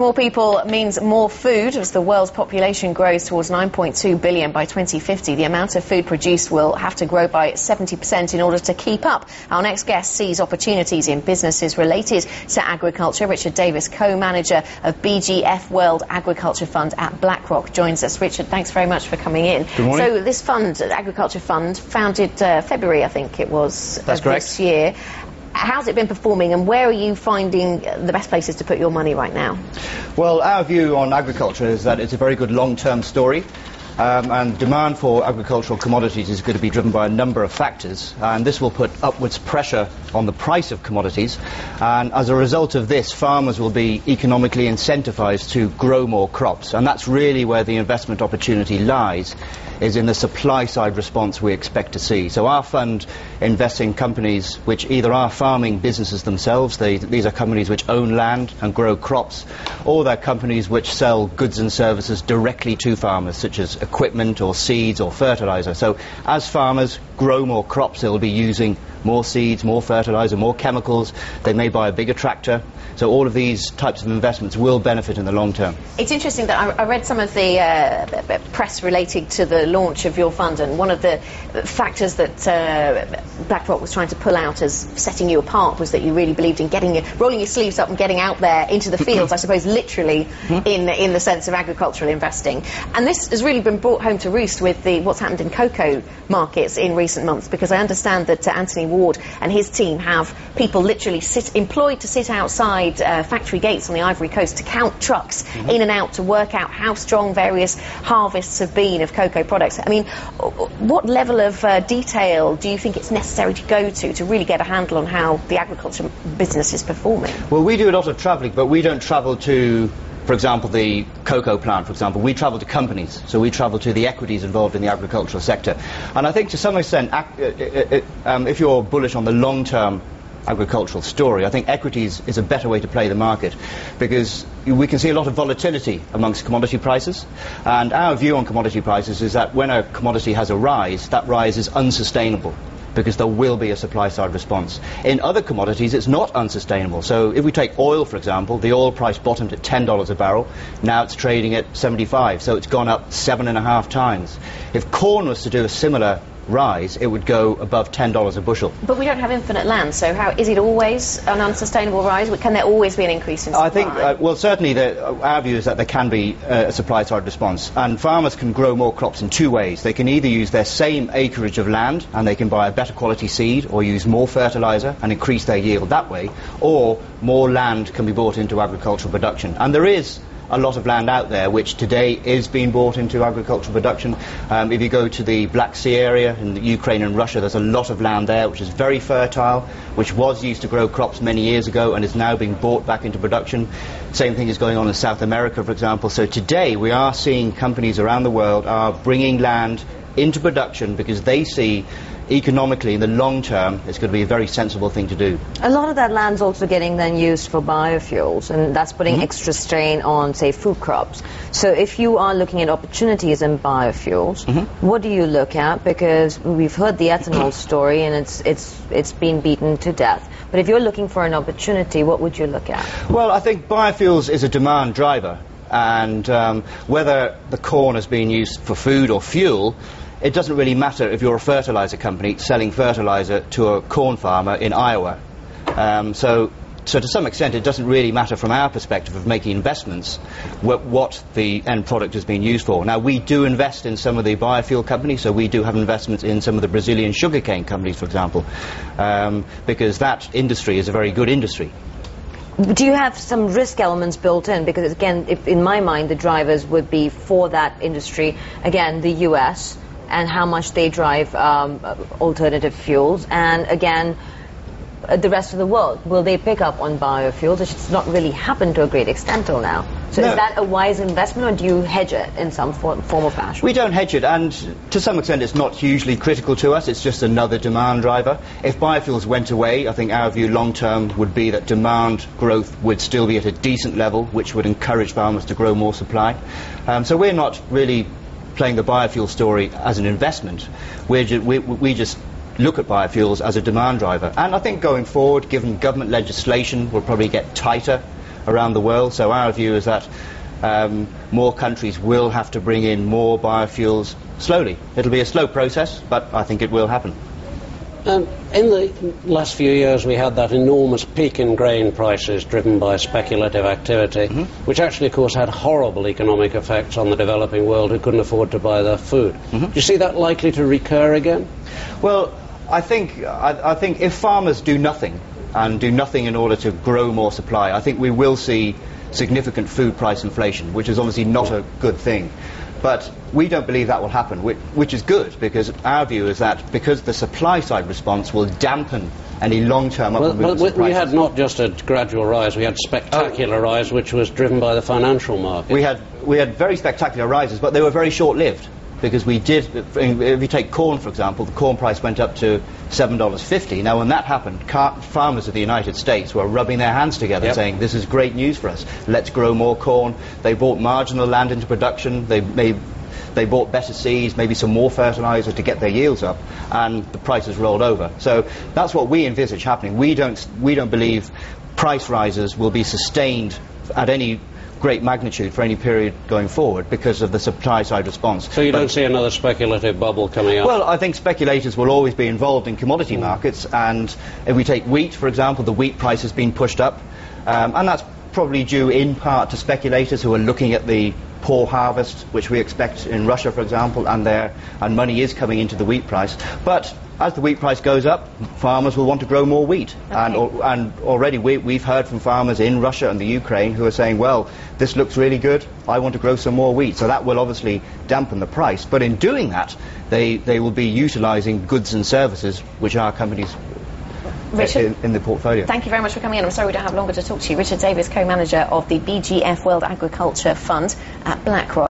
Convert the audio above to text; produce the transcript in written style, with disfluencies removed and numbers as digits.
More people means more food. As the world's population grows towards 9.2 billion by 2050, the amount of food produced will have to grow by 70% in order to keep up. Our next guest sees opportunities in businesses related to agriculture. Richard Davis, co-manager of BGF World Agriculture Fund at BlackRock, joins us. Richard, thanks very much for coming in. Good morning. So this fund, Agriculture Fund, founded February, I think it was, That's correct. This year. How's it been performing, and where are you finding the best places to put your money right now? Well, our view on agriculture is that it's a very good long-term story, and demand for agricultural commodities is going to be driven by a number of factors, and this will put upwards pressure on the price of commodities, and as a result of this, farmers will be economically incentivized to grow more crops, and that's really where the investment opportunity lies, is in the supply side response we expect to see. So our fund invests in companies which either are farming businesses themselves, these are companies which own land and grow crops, or they're companies which sell goods and services directly to farmers, such as equipment or seeds or fertilizer. So as farmers grow more crops, they'll be using more seeds, more fertilizer, more chemicals. They may buy a bigger tractor. So all of these types of investments will benefit in the long term. It's interesting that I read some of the press relating to the launch of your fund, and one of the factors that BlackRock was trying to pull out as setting you apart was that you really believed in rolling your sleeves up and getting out there into the fields, I suppose literally in the sense of agricultural investing. And this has really been brought home to roost with what's happened in cocoa markets in recent months, because I understand that Anthony Ward and his team have people literally employed to sit outside factory gates on the Ivory Coast to count trucks in and out to work out how strong various harvests have been of cocoa products. I mean, what level of detail do you think it's necessary to go to really get a handle on how the agriculture business is performing? Well, we do a lot of travelling, but we don't travel to, for example, the cocoa plant, for example. We travel to companies, so we travel to the equities involved in the agricultural sector. And I think to some extent, if you're bullish on the long-term agricultural story, I think equities is a better way to play the market, because we can see a lot of volatility amongst commodity prices, and our view on commodity prices is that when a commodity has a rise, that rise is unsustainable, because there will be a supply-side response. In other commodities, it's not unsustainable. So if we take oil, for example, the oil price bottomed at $10 a barrel. Now it's trading at 75, so it's gone up 7.5 times. If corn was to do a similar rise, it would go above $10 a bushel. But we don't have infinite land, so how is it always an unsustainable rise? Can there always be an increase in supply? I think, well, certainly our view is that there can be a supply-side response, and farmers can grow more crops in two ways. They can either use their same acreage of land and they can buy a better quality seed, or use more fertilizer and increase their yield that way, or more land can be brought into agricultural production. And there is a lot of land out there which today is being brought into agricultural production. If you go to the Black Sea area in the Ukraine and Russia, there's a lot of land there which is very fertile, which was used to grow crops many years ago and is now being brought back into production. Same thing is going on in South America, for example. So today we are seeing companies around the world are bringing land into production because they see economically in the long term it's going to be a very sensible thing to do. A lot of that land's also getting then used for biofuels, and that's putting extra strain on, say, food crops. So if you are looking at opportunities in biofuels, what do you look at? Because we've heard the ethanol story and it's been beaten to death. But if you're looking for an opportunity, what would you look at? Well, I think biofuels is a demand driver, and whether the corn is being used for food or fuel, it doesn't really matter if you're a fertilizer company selling fertilizer to a corn farmer in Iowa. So to some extent it doesn't really matter from our perspective of making investments what the end product is being used for. Now, we do invest in some of the biofuel companies, so we do have investments in some of the Brazilian sugarcane companies, for example, because that industry is a very good industry. Do you have some risk elements built in? Because again, in my mind, the drivers would be for that industry, again, the US, and how much they drive alternative fuels, and again, the rest of the world. Will they pick up on biofuels, which has not really happened to a great extent till now? So is that a wise investment, or do you hedge it in some form or fashion? We don't hedge it, and to some extent it's not hugely critical to us. It's just another demand driver. If biofuels went away, I think our view long term would be that demand growth would still be at a decent level, which would encourage farmers to grow more supply. So we're not really playing the biofuel story as an investment. We just look at biofuels as a demand driver. And I think going forward, given government legislation will probably get tighter around the world. So our view is that more countries will have to bring in more biofuels slowly. It'll be a slow process, but I think it will happen. In the last few years we had that enormous peak in grain prices driven by speculative activity, which actually of course had horrible economic effects on the developing world who couldn't afford to buy their food. Do you see that likely to recur again? Well, I think if farmers do nothing, and do nothing in order to grow more supply, I think we will see significant food price inflation, which is obviously not a good thing. But we don't believe that will happen, which is good, because our view is that because the supply side response will dampen any long-term upward movements in prices. We had not just a gradual rise, we had spectacular rise, which was driven by the financial market. We had very spectacular rises, but they were very short-lived, because we did, if you take corn for example, the corn price went up to $7.50. Now when that happened, farmers of the United States were rubbing their hands together saying, this is great news for us, let's grow more corn. They brought marginal land into production, they bought better seeds, maybe some more fertilizer to get their yields up, and the prices rolled over. So that's what we envisage happening. We don't believe price rises will be sustained at any great magnitude for any period going forward because of the supply side response. So you don't see another speculative bubble coming up? Well, I think speculators will always be involved in commodity markets, and if we take wheat, for example, the wheat price has been pushed up, and that's probably due in part to speculators who are looking at the poor harvest, which we expect in Russia, for example, and money is coming into the wheat price. But as the wheat price goes up, farmers will want to grow more wheat. Okay. And already we've heard from farmers in Russia and the Ukraine who are saying, well, this looks really good, I want to grow some more wheat. So that will obviously dampen the price. But in doing that, they will be utilising goods and services which our companies Richard, in the portfolio. Thank you very much for coming in. I'm sorry we don't have longer to talk to you. Richard Davis, co-manager of the BGF World Agriculture Fund at BlackRock.